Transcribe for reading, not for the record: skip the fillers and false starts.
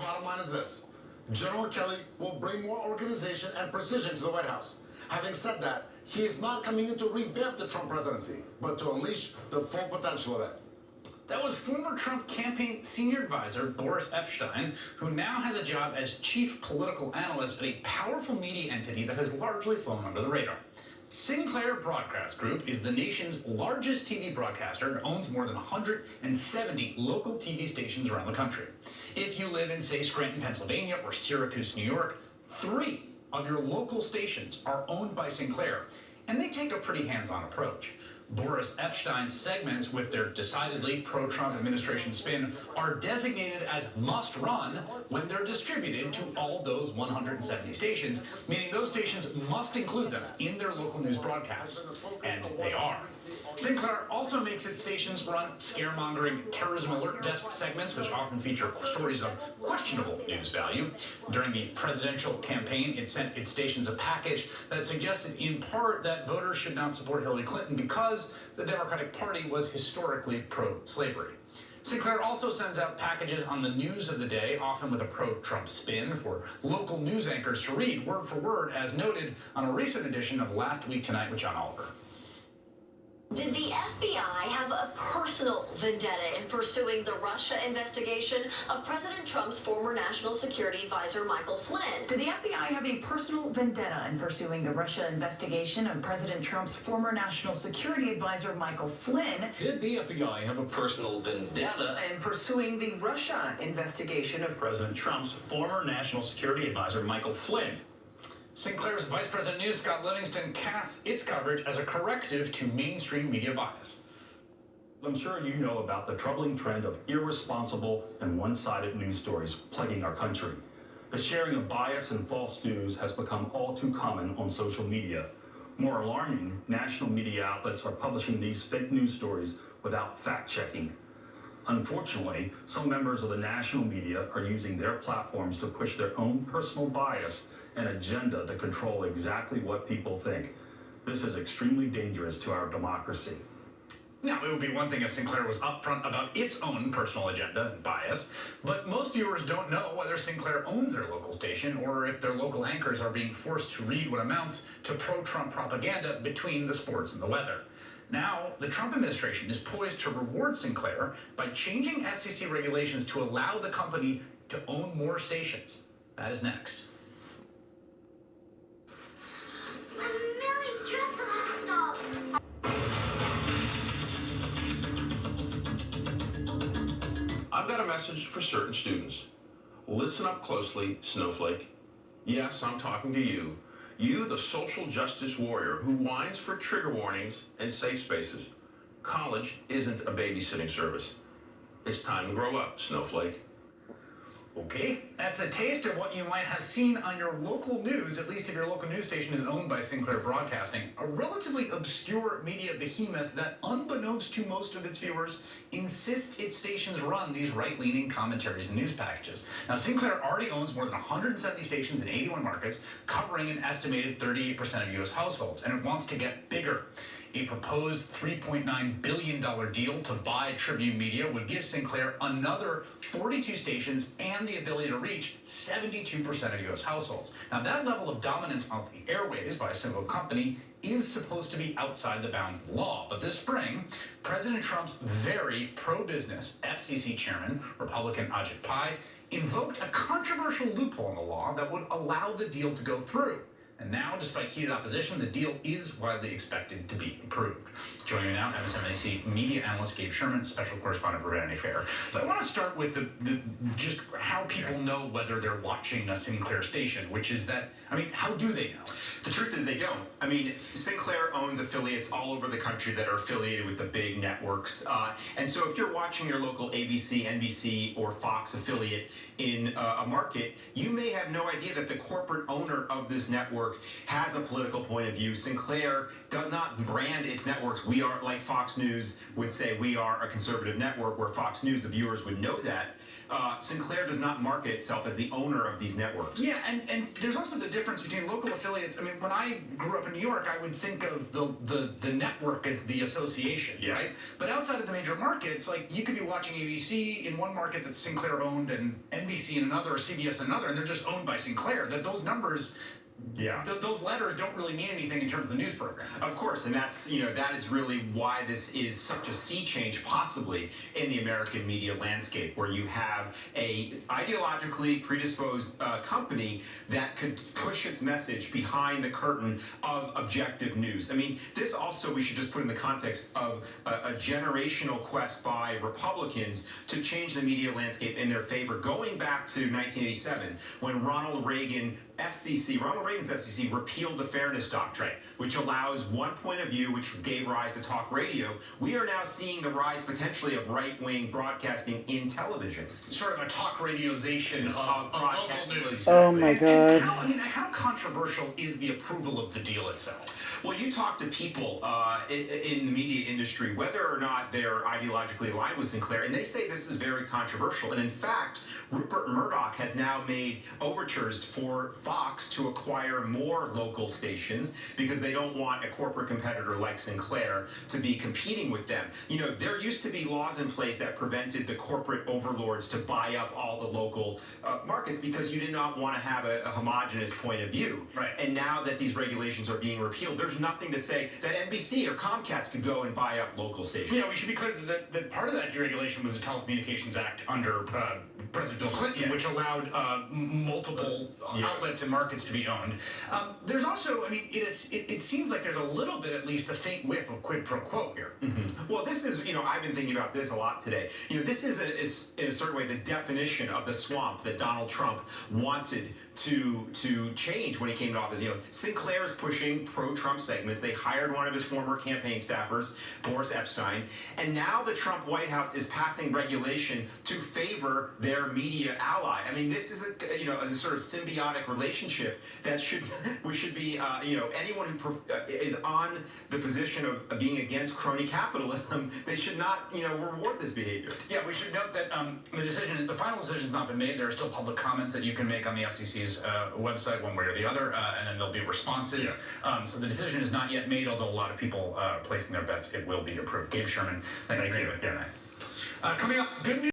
Bottom line is this. General Kelly will bring more organization and precision to the White House. Having said that, he is not coming in to revamp the Trump presidency, but to unleash the full potential of it. That was former Trump campaign senior advisor Boris Epshteyn, who now has a job as chief political analyst at a powerful media entity that has largely flown under the radar. Sinclair Broadcast Group is the nation's largest TV broadcaster and owns more than 170 local TV stations around the country. If you live in, say, Scranton, Pennsylvania or Syracuse, New York, 3 of your local stations are owned by Sinclair, and they take a pretty hands-on approach. Boris Epshteyn's segments, with their decidedly pro-Trump administration spin, are designated as must-run when they're distributed to all those 170 stations, meaning those stations must include them in their local news broadcasts. And they are. Sinclair also makes its stations run scaremongering terrorism alert desk segments, which often feature stories of questionable news value. During the presidential campaign, it sent its stations a package that suggested in part that voters should not support Hillary Clinton because the Democratic Party was historically pro-slavery. Sinclair also sends out packages on the news of the day, often with a pro-Trump spin, for local news anchors to read word for word, as noted on a recent edition of Last Week Tonight with John Oliver. Did the FBI have a personal vendetta in pursuing the Russia investigation of President Trump's former National Security Advisor Michael Flynn? Did the FBI have a personal vendetta in pursuing the Russia investigation of President Trump's former National Security Advisor Michael Flynn? Did the FBI have a personal vendetta in pursuing the Russia investigation of President Trump's former National Security Advisor Michael Flynn? Sinclair's Vice President News, Scott Livingston, casts its coverage as a corrective to mainstream media bias. I'm sure you know about the troubling trend of irresponsible and one-sided news stories plaguing our country. The sharing of bias and false news has become all too common on social media. More alarming, national media outlets are publishing these fake news stories without fact-checking. Unfortunately, some members of the national media are using their platforms to push their own personal bias and agenda to control exactly what people think. This is extremely dangerous to our democracy. Now, it would be one thing if Sinclair was upfront about its own personal agenda and bias, but most viewers don't know whether Sinclair owns their local station or if their local anchors are being forced to read what amounts to pro-Trump propaganda between the sports and the weather. Now, the Trump administration is poised to reward Sinclair by changing FCC regulations to allow the company to own more stations. That is next. I've got a message for certain students. Listen up closely, Snowflake. Yes, I'm talking to you. You, the social justice warrior who whines for trigger warnings and safe spaces. College isn't a babysitting service. It's time to grow up, Snowflake. Okay, that's a taste of what you might have seen on your local news, at least if your local news station is owned by Sinclair Broadcasting, a relatively obscure media behemoth that, unbeknownst to most of its viewers, insists its stations run these right-leaning commentaries and news packages. Now, Sinclair already owns more than 170 stations in 81 markets, covering an estimated 38% of U.S. households, and it wants to get bigger. A proposed $3.9 billion deal to buy Tribune Media would give Sinclair another 42 stations and the ability to reach 72% of U.S. households. Now, that level of dominance on the airwaves by a single company is supposed to be outside the bounds of the law. But this spring, President Trump's very pro-business FCC chairman, Republican Ajit Pai, invoked a controversial loophole in the law that would allow the deal to go through. And now, despite heated opposition, the deal is widely expected to be approved. Joining me now, MSNBC media analyst Gabe Sherman, special correspondent for Vanity Fair. So I want to start with the just how people know whether they're watching a Sinclair station, which is that, I mean, how do they know? The truth is they don't. I mean, Sinclair owns affiliates all over the country that are affiliated with the big networks. And so if you're watching your local ABC, NBC, or Fox affiliate in a market, you may have no idea that the corporate owner of this network has a political point of view. Sinclair does not brand its networks. We are, like Fox News would say, we are a conservative network, where Fox News, the viewers would know that. Sinclair does not market itself as the owner of these networks. Yeah, and there's also the difference between local affiliates. I mean, when I grew up in New York, I would think of the network as the association, right? But outside of the major markets, like you could be watching ABC in one market that's Sinclair owned and NBC in another or CBS in another, and they're just owned by Sinclair. That those numbers. Yeah. Those letters don't really mean anything in terms of the news program. Of course, and that's, that is really why this is such a sea change possibly in the American media landscape, where you have a ideologically predisposed company that could push its message behind the curtain of objective news. I mean, this also we should just put in the context of a generational quest by Republicans to change the media landscape in their favor, going back to 1987 when Ronald Reagan's FCC repealed the Fairness Doctrine, which allows one point of view, which gave rise to talk radio. We are now seeing the rise potentially of right-wing broadcasting in television. Sort of a talk radioization of local news. Oh my God. How controversial is the approval of the deal itself? Well, you talk to people in the media industry, whether or not they're ideologically aligned with Sinclair, and they say this is very controversial. And in fact, Rupert Murdoch has now made overtures for Fox to acquire more local stations because they don't want a corporate competitor like Sinclair to be competing with them. There used to be laws in place that prevented the corporate overlords to buy up all the local markets because you did not want to have a homogenous point of view. Right. And now that these regulations are being repealed, there's nothing to say that NBC or Comcast could go and buy up local stations. Yeah, we should be clear that part of that deregulation was the Telecommunications Act under President Bill Clinton, which allowed multiple outlets and markets to be owned. There's also, it seems like there's a little bit, at least, a faint whiff of quid pro quo here. Mm-hmm. Well, this is, I've been thinking about this a lot today. This is in a certain way the definition of the swamp that Donald Trump wanted to change when he came to office. Sinclair is pushing pro-Trump segments. They hired one of his former campaign staffers, Boris Epshteyn, and now the Trump White House is passing regulation to favor their media ally. This is a sort of symbiotic relationship that should be anyone who is on the position of being against crony capitalism, they should not reward this behavior. Yeah, we should note that the final decision has not been made. There are still public comments that you can make on the FCC's website, one way or the other, and then there'll be responses. Yeah. So the decision is not yet made, although a lot of people are placing their bets it will be approved. Gabe Sherman, thank you. Coming up, good news.